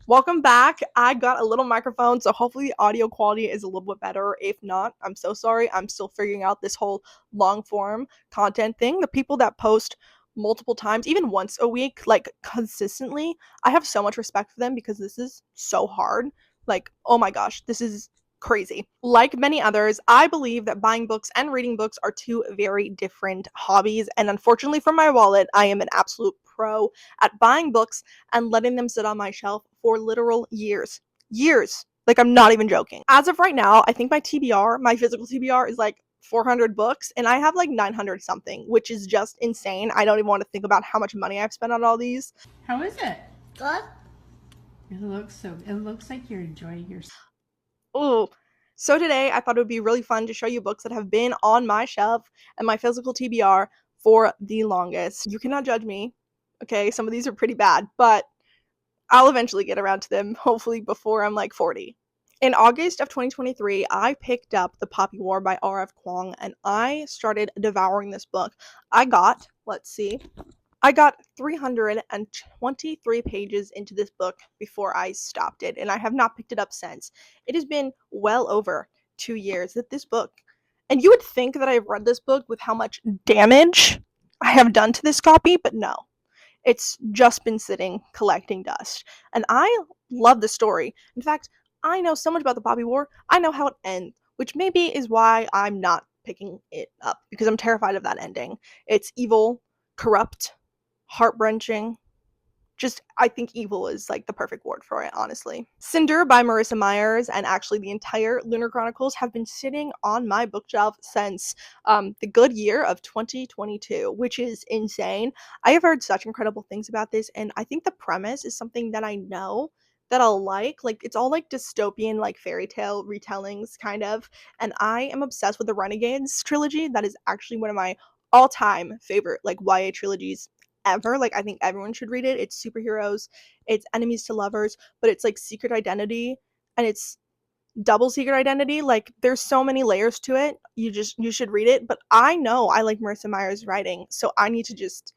Welcome back. I got a little microphone, so hopefully the audio quality is a little bit better. If not, I'm so sorry. I'm still figuring out this whole long form content thing. The people that post multiple times, even once a week, like consistently, I have so much respect for them because this is so hard. Like, oh my gosh, this is crazy. Like many others, I believe that buying books and reading books are two very different hobbies, and unfortunately for my wallet, I am an absolute pro at buying books and letting them sit on my shelf for literal years. Years. Like, I'm not even joking. As of right now, I think my TBR, my physical TBR, is like 400 books, and I have like 900 something, which is just insane. I don't even want to think about how much money I've spent on all these. How is it? Good. It looks like you're enjoying yourself. Ooh. So today, I thought it would be really fun to show you books that have been on my shelf and my physical TBR for the longest. You cannot judge me. Okay, some of these are pretty bad, but I'll eventually get around to them, hopefully before I'm like 40. In August of 2023, I picked up The Poppy War by R.F. Kuang, and I started devouring this book. I got 323 pages into this book before I stopped it, and I have not picked it up since. It has been well over 2 years that this book, and you would think that I've read this book with how much damage I have done to this copy, but no. It's just been sitting collecting dust. And I love the story. In fact, I know so much about the Poppy War. I know how it ends, which maybe is why I'm not picking it up, because I'm terrified of that ending. It's evil, corrupt, heart-wrenching. Just, I think evil is like the perfect word for it, honestly. Cinder by Marissa Myers and actually the entire Lunar Chronicles have been sitting on my bookshelf since the good year of 2022, which is insane. I have heard such incredible things about this, and I think the premise is something that I know that I'll like. Like, it's all like dystopian, like fairy tale retellings, kind of. And I am obsessed with the Renegades trilogy. That is actually one of my all-time favorite like YA trilogies ever. Like, I think everyone should read it. It's superheroes, it's enemies to lovers, but it's like secret identity, and it's double secret identity. Like, there's so many layers to it. You should read it. But I know I like Marissa Meyer's writing, so I need to just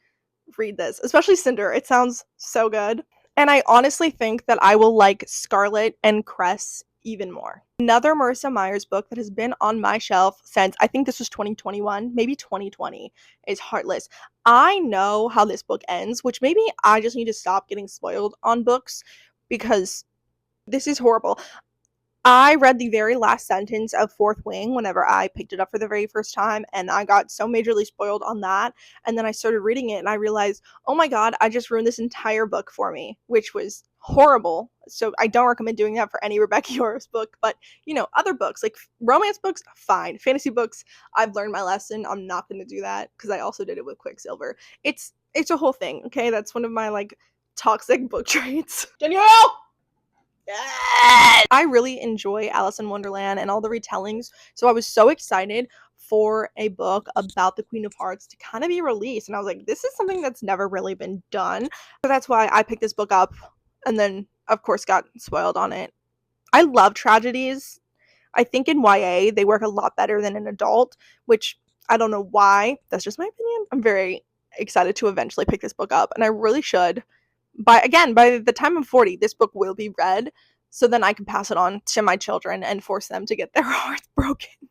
read this, especially Cinder. It sounds so good. And I honestly think that I will like Scarlet and Cress even more. Another Marissa Myers book that has been on my shelf since I think this was 2021, maybe 2020, is Heartless. I know how this book ends, which maybe I just need to stop getting spoiled on books because this is horrible. I read the very last sentence of Fourth Wing whenever I picked it up for the very first time, and I got so majorly spoiled on that. And then I started reading it, and I realized, oh my god, I just ruined this entire book for me, which was horrible. So I don't recommend doing that for any Rebecca Yoros book. But, you know, other books, like romance books, fine. Fantasy books, I've learned my lesson. I'm not going to do that because I also did it with Quicksilver. It's a whole thing, okay? That's one of my, like, toxic book traits. Danielle! Yes! I really enjoy Alice in Wonderland and all the retellings, so I was so excited for a book about the Queen of Hearts to kind of be released, and I was like, this is something that's never really been done. So that's why I picked this book up, and then, of course, got spoiled on it. I love tragedies. I think in YA, they work a lot better than an adult, which I don't know why. That's just my opinion. I'm very excited to eventually pick this book up, and I really should. By the time I'm 40, this book will be read, so then I can pass it on to my children and force them to get their hearts broken.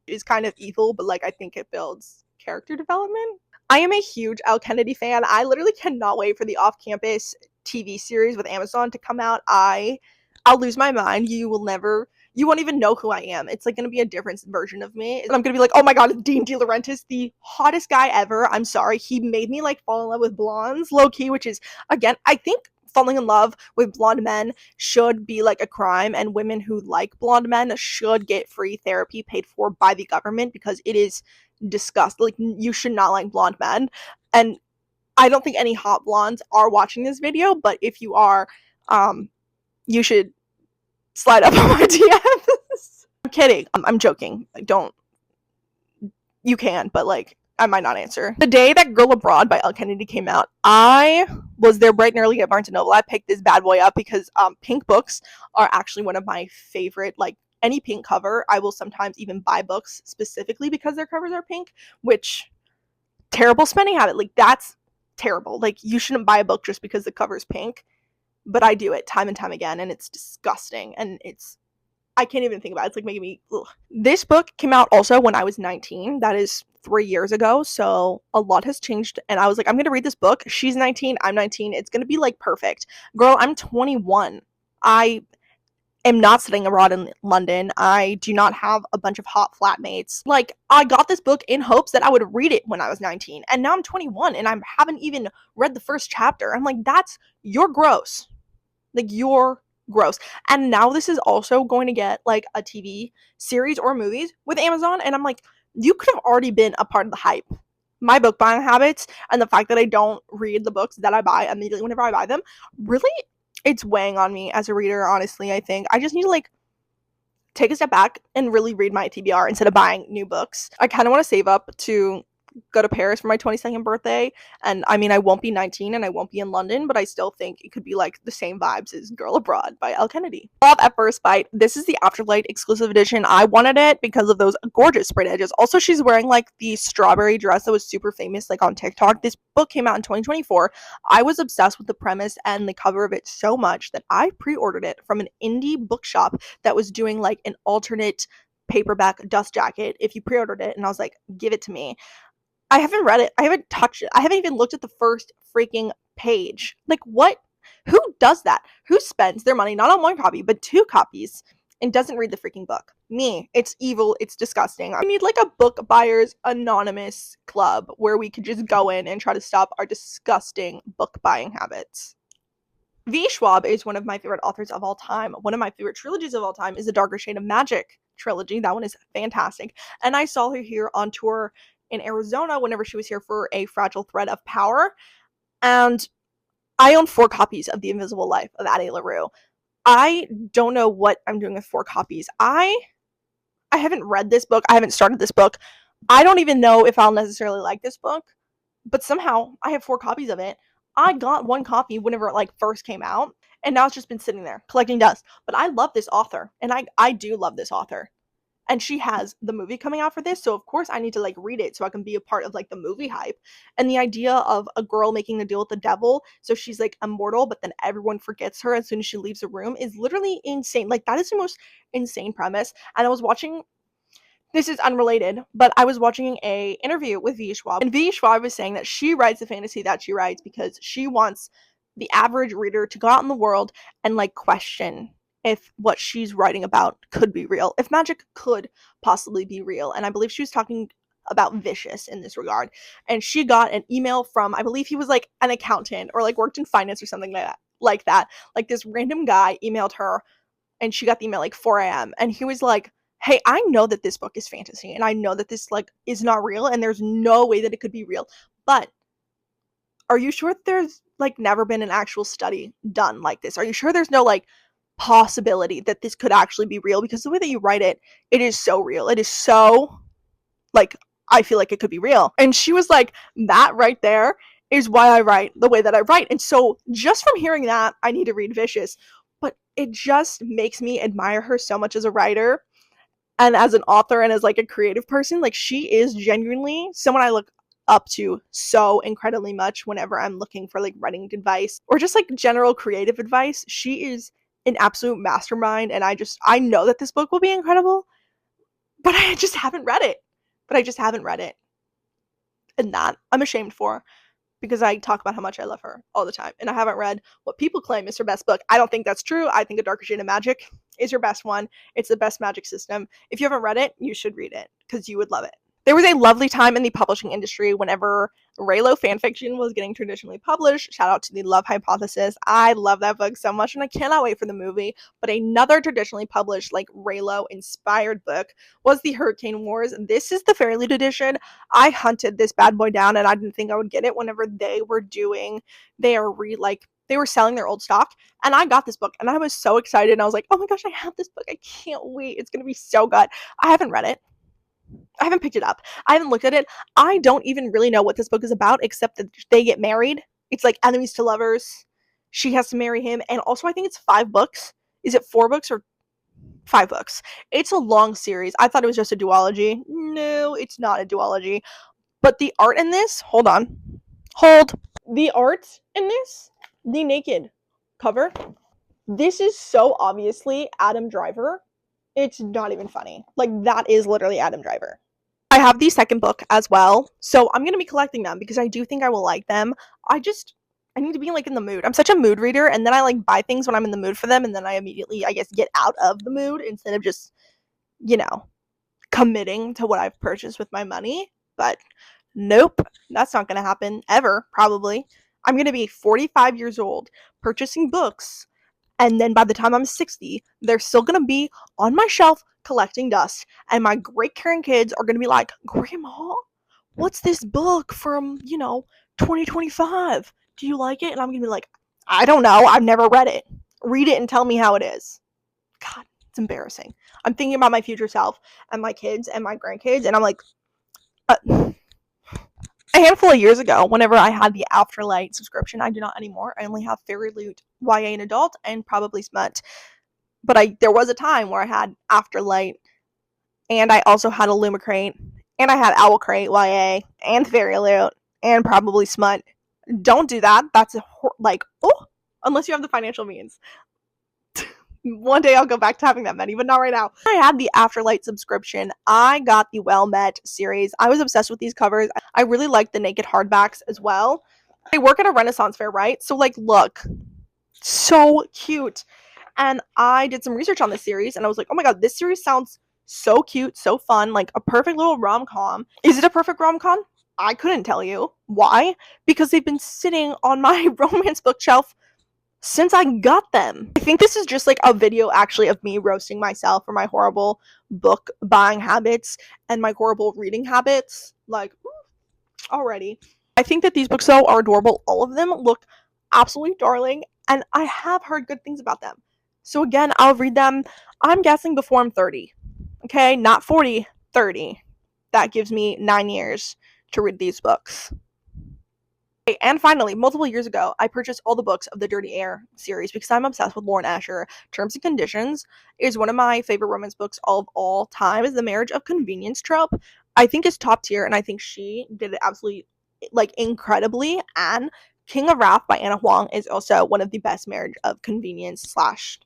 It's kind of evil, but like I think it builds character development. I am a huge Elle Kennedy fan. I literally cannot wait for the off-campus TV series with Amazon to come out. I'll lose my mind. You won't even know who I am. It's like going to be a different version of me. And I'm going to be like, oh my god, Dean De Laurentiis, the hottest guy ever. I'm sorry. He made me like fall in love with blondes, low key, which is, again, I think falling in love with blonde men should be like a crime, and women who like blonde men should get free therapy paid for by the government because it is disgusting. Like, you should not like blonde men. And I don't think any hot blondes are watching this video, but if you are, you should slide up on my DMs. I'm kidding. I'm joking. You can, but like, I might not answer. The day that Girl Abroad by Elle Kennedy came out, I was there bright and early at Barnes & Noble. I picked this bad boy up because pink books are actually one of my favorite, like, any pink cover. I will sometimes even buy books specifically because their covers are pink, which, terrible spending habit. Like, that's terrible. Like, you shouldn't buy a book just because the cover's pink. but I do it time and time again, and it's disgusting, and I can't even think about it. It's like making me ugh. This book came out also when I was 19. That is 3 years ago. So a lot has changed. And I was like, I'm going to read this book. She's 19. I'm 19. It's going to be like perfect. Girl, I'm 21. I am not sitting abroad in London. I do not have a bunch of hot flatmates. Like, I got this book in hopes that I would read it when I was 19. And now I'm 21 and I haven't even read the first chapter. I'm like, you're gross. Like, you're gross. And now this is also going to get like a TV series or movies with Amazon. And I'm like, you could have already been a part of the hype. My book buying habits and the fact that I don't read the books that I buy immediately whenever I buy them, really, it's weighing on me as a reader, honestly. I think I just need to like take a step back and really read my TBR instead of buying new books. I kind of want to save up to go to Paris for my 22nd birthday. And I mean, I won't be 19 and I won't be in London, but I still think it could be like the same vibes as Girl Abroad by Elle Kennedy. Love at First Bite. This is the Afterlight exclusive edition. I wanted it because of those gorgeous sprayed edges. Also, she's wearing like the strawberry dress that was super famous like on TikTok. This book came out in 2024. I was obsessed with the premise and the cover of it so much that I pre-ordered it from an indie bookshop that was doing like an alternate paperback dust jacket if you pre-ordered it, and I was like, give it to me. I haven't read it. I haven't touched it. I haven't even looked at the first freaking page. Like, what? Who does that? Who spends their money not on one copy, but two copies and doesn't read the freaking book? Me. It's evil. It's disgusting. I need like a book buyers anonymous club where we could just go in and try to stop our disgusting book buying habits. V. Schwab is one of my favorite authors of all time. One of my favorite trilogies of all time is the Darker Shade of Magic trilogy. That one is fantastic. And I saw her here on tour in Arizona whenever she was here for a Fragile Thread of Power. And I own 4 copies of The Invisible Life of Addie LaRue. I don't know what I'm doing with 4 copies. I haven't read this book. I haven't started this book. I don't even know if I'll necessarily like this book, but somehow I have 4 copies of it. I got 1 copy whenever it like first came out, and now it's just been sitting there collecting dust. But I love this author, and I do love this author. And she has the movie coming out for this, so of course I need to like read it so I can be a part of like the movie hype. And the idea of a girl making a deal with the devil so she's like immortal, but then everyone forgets her as soon as she leaves the room is literally insane. Like, that is the most insane premise. And I was watching, this is unrelated, but I was watching a interview with V. Schwab, and V. Schwab was saying that she writes the fantasy that she writes because she wants the average reader to go out in the world and like question if what she's writing about could be real, if magic could possibly be real. And I believe she was talking about Vicious in this regard. And she got an email from, I believe he was like an accountant or like worked in finance or something like that. Like this random guy emailed her, and she got the email like 4 a.m. And he was like, hey, I know that this book is fantasy and I know that this like is not real and there's no way that it could be real. But are you sure that there's like never been an actual study done like this? Are you sure there's no like possibility that this could actually be real? Because the way that you write it, it is so real. It is so like, I feel like it could be real. And she was like, that right there is why I write the way that I write. And so just from hearing that, I need to read Vicious. But it just makes me admire her so much as a writer and as an author and as like a creative person. Like, she is genuinely someone I look up to so incredibly much whenever I'm looking for like writing advice or just like general creative advice. She is an absolute mastermind, and I know that this book will be incredible, but I just haven't read it. And that I'm ashamed for, because I talk about how much I love her all the time. And I haven't read what people claim is her best book. I don't think that's true. I think A Darker Shade of Magic is her best one. It's the best magic system. If you haven't read it, you should read it because you would love it. There was a lovely time in the publishing industry whenever Raylo fanfiction was getting traditionally published. Shout out to the Love Hypothesis. I love that book so much, and I cannot wait for the movie. But another traditionally published, like Raylo inspired book was the Hurricane Wars. This is the Fairlead edition. I hunted this bad boy down, and I didn't think I would get it whenever they were selling their old stock, and I got this book, and I was so excited, and I was like, oh my gosh, I have this book. I can't wait. It's going to be so good. I haven't read it. I haven't picked it up. I haven't looked at it. I don't even really know what this book is about, except that they get married. It's like enemies to lovers. She has to marry him. And also, I think it's 5 books. Is it 4 books or 5 books? It's a long series. I thought it was just a duology. No, it's not a duology. But the art in this, hold on. Hold. The art in this, the naked cover. This is so obviously Adam Driver. It's not even funny. Like, that is literally Adam Driver. I have the second book as well, so I'm gonna be collecting them because I do think I will like them. I need to be like in the mood. I'm such a mood reader, and then I like buy things when I'm in the mood for them, and then I immediately, I guess, get out of the mood instead of just, you know, committing to what I've purchased with my money. But nope, that's not gonna happen ever, probably. I'm gonna be 45 years old purchasing books, and then by the time I'm 60, they're still gonna be on my shelf collecting dust. And my great grandkids are gonna be like, Grandma, what's this book from, 2025? Do you like it? And I'm gonna be like, I don't know. I've never read it. Read it and tell me how it is. God, it's embarrassing. I'm thinking about my future self and my kids and my grandkids, and I'm like, a handful of years ago, whenever I had the Afterlight subscription, I do not anymore. I only have Fairy Loot, YA and Adult, and probably Smut. But there was a time where I had Afterlight, and I also had Illumicrate, and I had Owlcrate, YA, and Fairy Loot, and probably Smut. Don't do that. That's unless you have the financial means. One day I'll go back to having that many, but not right now. I had the Afterlight subscription. I got the Well Met series. I was obsessed with these covers. I really like the naked hardbacks as well. I work at a Renaissance fair, right? So, like, look, so cute. And I did some research on this series, and I was like, oh my god, this series sounds so cute, so fun, like a perfect little rom-com. Is it a perfect rom-com? I couldn't tell you. Why? Because they've been sitting on my romance bookshelf since I got them. I think this is just like a video actually of me roasting myself for my horrible book buying habits and my horrible reading habits. Like, already. I think that these books, though, are adorable. All of them look absolutely darling, and I have heard good things about them. So again, I'll read them, I'm guessing, before I'm 30. Okay, not 40, 30. That gives me 9 years to read these books. And finally, multiple years ago, I purchased all the books of the Dirty Air series because I'm obsessed with Lauren Asher. Terms and Conditions is one of my favorite romance books of all time. Is the marriage of convenience trope. I think it's top tier, and I think she did it absolutely, like, incredibly. And King of Wrath by Anna Huang is also one of the best marriage of convenience slash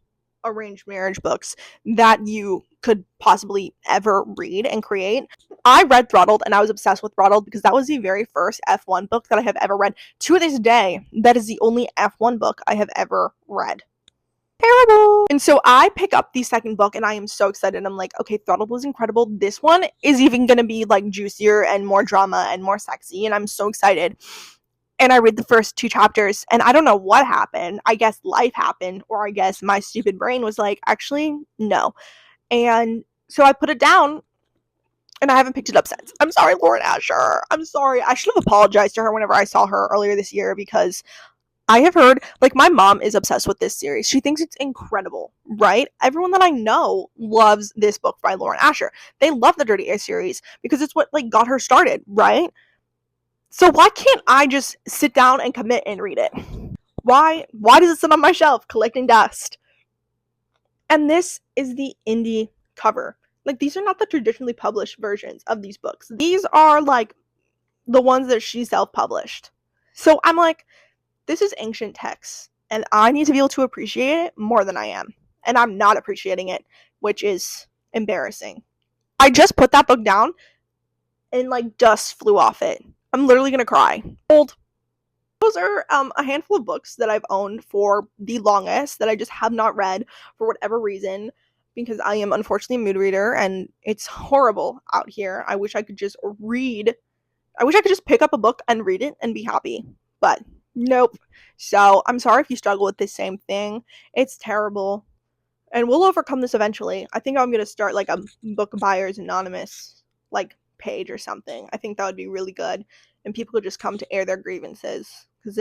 arranged marriage books that you could possibly ever read and create. I read Throttled, and I was obsessed with Throttled because that was the very first F1 book that I have ever read. To this day, that is the only F1 book I have ever read. Terrible. And so I pick up the second book, and I am so excited. I'm like, okay, Throttled was incredible. This one is even going to be like juicier and more drama and more sexy, and I'm so excited. And I read the first 2 chapters, and I don't know what happened. I guess life happened, or I guess my stupid brain was like, actually, no. And so I put it down, and I haven't picked it up since. I'm sorry, Lauren Asher. I'm sorry. I should have apologized to her whenever I saw her earlier this year, because I have heard, like, my mom is obsessed with this series. She thinks it's incredible, right? Everyone that I know loves this book by Lauren Asher. They love the Dirty Air series because it's what, like, got her started, right? So why can't I just sit down and commit and read it? Why does it sit on my shelf collecting dust? And this is the indie cover. Like, these are not the traditionally published versions of these books. These are, like, the ones that she self-published. So I'm like, this is ancient text, and I need to be able to appreciate it more than I am. And I'm not appreciating it, which is embarrassing. I just put that book down, and, like, dust flew off it. I'm literally gonna cry. Old. Those are a handful of books that I've owned for the longest that I just have not read for whatever reason, because I am unfortunately a mood reader and it's horrible out here. I wish I could just read. I wish I could just pick up a book and read it and be happy. But nope. So I'm sorry if you struggle with this same thing. It's terrible. And we'll overcome this eventually. I think I'm going to start like a Book Buyers Anonymous like page or something. I think that would be really good, and people could just come to air their grievances, because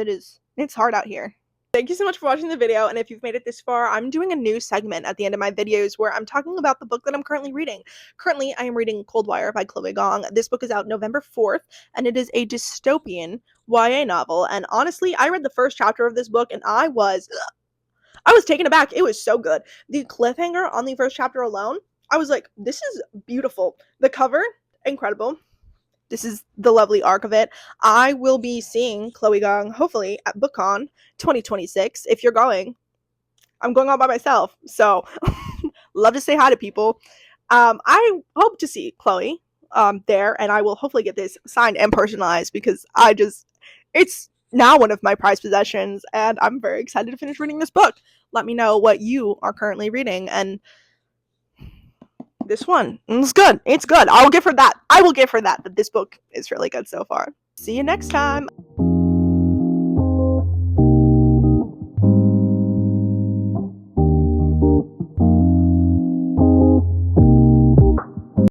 it's hard out here. Thank you so much for watching the video, and if you've made it this far, I'm doing a new segment at the end of my videos where I'm talking about the book that I'm currently reading. Currently, I am reading Coldwire by Chloe Gong. This book is out November 4th, and it is a dystopian YA novel, and honestly, I read the first chapter of this book, and I was taken aback. It was so good. The cliffhanger on the first chapter alone, I was like, this is beautiful. The cover, incredible. This is the lovely arc of it. I will be seeing Chloe Gong, hopefully, at BookCon 2026. If you're going, I'm going out by myself. So love to say hi to people. I hope to see Chloe there, and I will hopefully get this signed and personalized because it's now one of my prized possessions, and I'm very excited to finish reading this book. Let me know what you are currently reading, and this one, it's good. It's good. I will give her that. That this book is really good so far. See you next time.